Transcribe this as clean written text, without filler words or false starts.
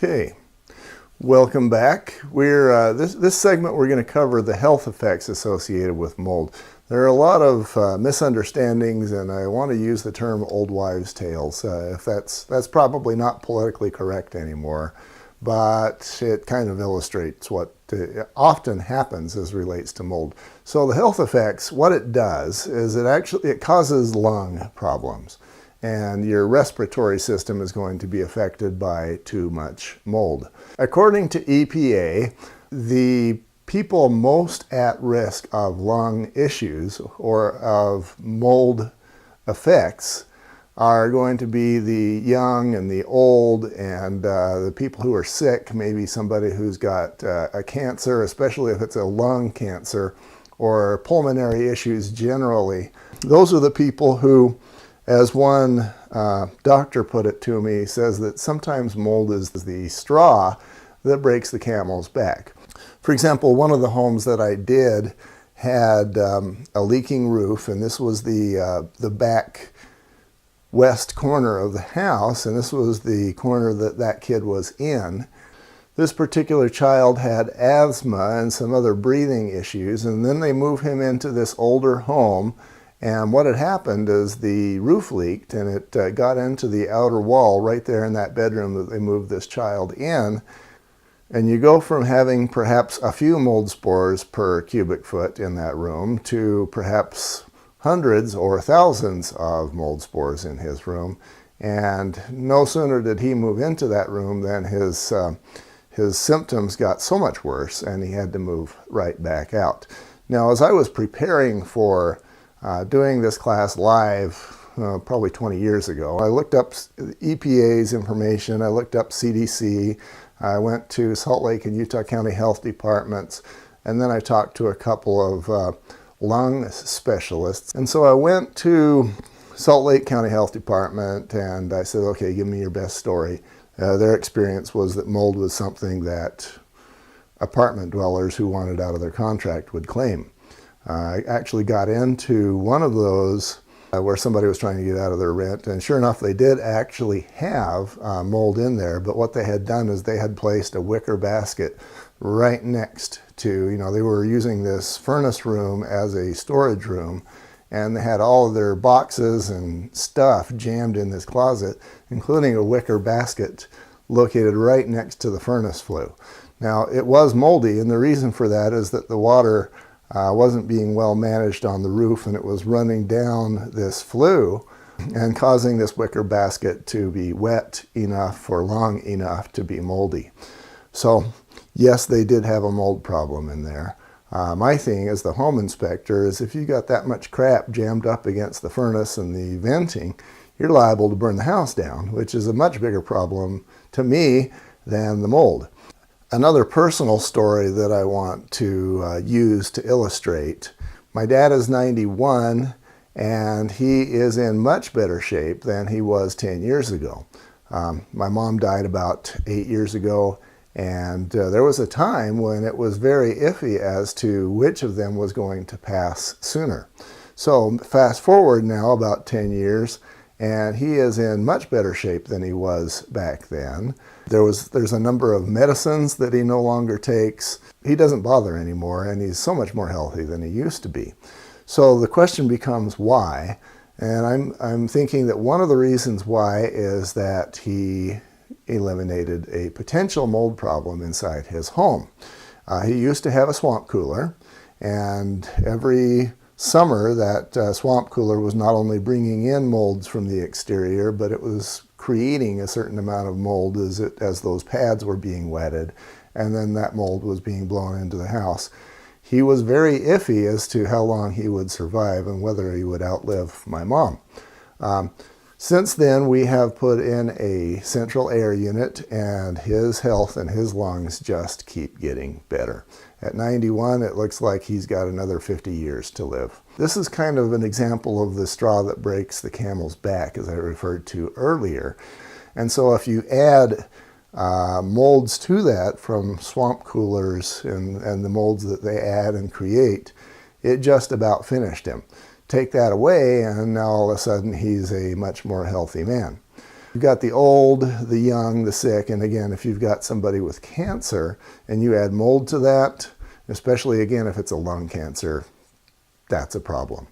Okay, welcome back. This segment we're going to cover the health effects associated with mold. There are a lot of misunderstandings, and I want to use the term old wives' tales. If that's probably not politically correct anymore, but it kind of illustrates what often happens as relates to mold. So the health effects, what it does is it causes lung problems. And your respiratory system is going to be affected by too much mold. According to EPA, the people most at risk of lung issues or of mold effects are going to be the young and the old and the people who are sick, maybe somebody who's got a cancer, especially if it's a lung cancer, or pulmonary issues generally. Those are the people who, as one doctor put it to me, says that sometimes mold is the straw that breaks the camel's back. For example, one of the homes that I did had a leaking roof, and this was the back west corner of the house, and this was the corner that kid was in. This particular child had asthma and some other breathing issues, and then they moved him into this older home. And what had happened is the roof leaked, and it got into the outer wall right there in that bedroom that they moved this child in. And you go from having perhaps a few mold spores per cubic foot in that room to perhaps hundreds or thousands of mold spores in his room. And no sooner did he move into that room than his symptoms got so much worse, and he had to move right back out. Now, as I was preparing for doing this class live probably 20 years ago, I looked up EPA's information, I looked up CDC, I went to Salt Lake and Utah County Health Departments, and then I talked to a couple of lung specialists. And so I went to Salt Lake County Health Department and I said, okay, give me your best story. Their experience was that mold was something that apartment dwellers who wanted out of their contract would claim. I actually got into one of those where somebody was trying to get out of their rent, and sure enough, they did actually have mold in there, but what they had done is they had placed a wicker basket right next to, they were using this furnace room as a storage room, and they had all of their boxes and stuff jammed in this closet, including a wicker basket located right next to the furnace flue. Now, it was moldy, and the reason for that is that the water wasn't being well managed on the roof, and it was running down this flue and causing this wicker basket to be wet enough for long enough to be moldy. So yes, they did have a mold problem in there. My thing as the home inspector is if you got that much crap jammed up against the furnace and the venting, you're liable to burn the house down, which is a much bigger problem to me than the mold. Another personal story that I want to use to illustrate. My dad is 91, and he is in much better shape than he was 10 years ago. My mom died about 8 years ago, and there was a time when it was very iffy as to which of them was going to pass sooner. So fast forward now about 10 years, and he is in much better shape than he was back then. There's a number of medicines that he no longer takes. He doesn't bother anymore, and he's so much more healthy than he used to be. So the question becomes why, and I'm thinking that one of the reasons why is that he eliminated a potential mold problem inside his home. He used to have a swamp cooler, and every summer that swamp cooler was not only bringing in molds from the exterior, but it was creating a certain amount of mold as those pads were being wetted, and then that mold was being blown into the house. He was very iffy as to how long he would survive and whether he would outlive my mom. Since then, we have put in a central air unit, and his health and his lungs just keep getting better. At 91, it looks like he's got another 50 years to live. This is kind of an example of the straw that breaks the camel's back, as I referred to earlier. And so if you add molds to that from swamp coolers and the molds that they add and create, it just about finished him. Take that away, and now all of a sudden he's a much more healthy man. You've got the old, the young, the sick, and again, if you've got somebody with cancer and you add mold to that, especially again if it's a lung cancer, that's a problem.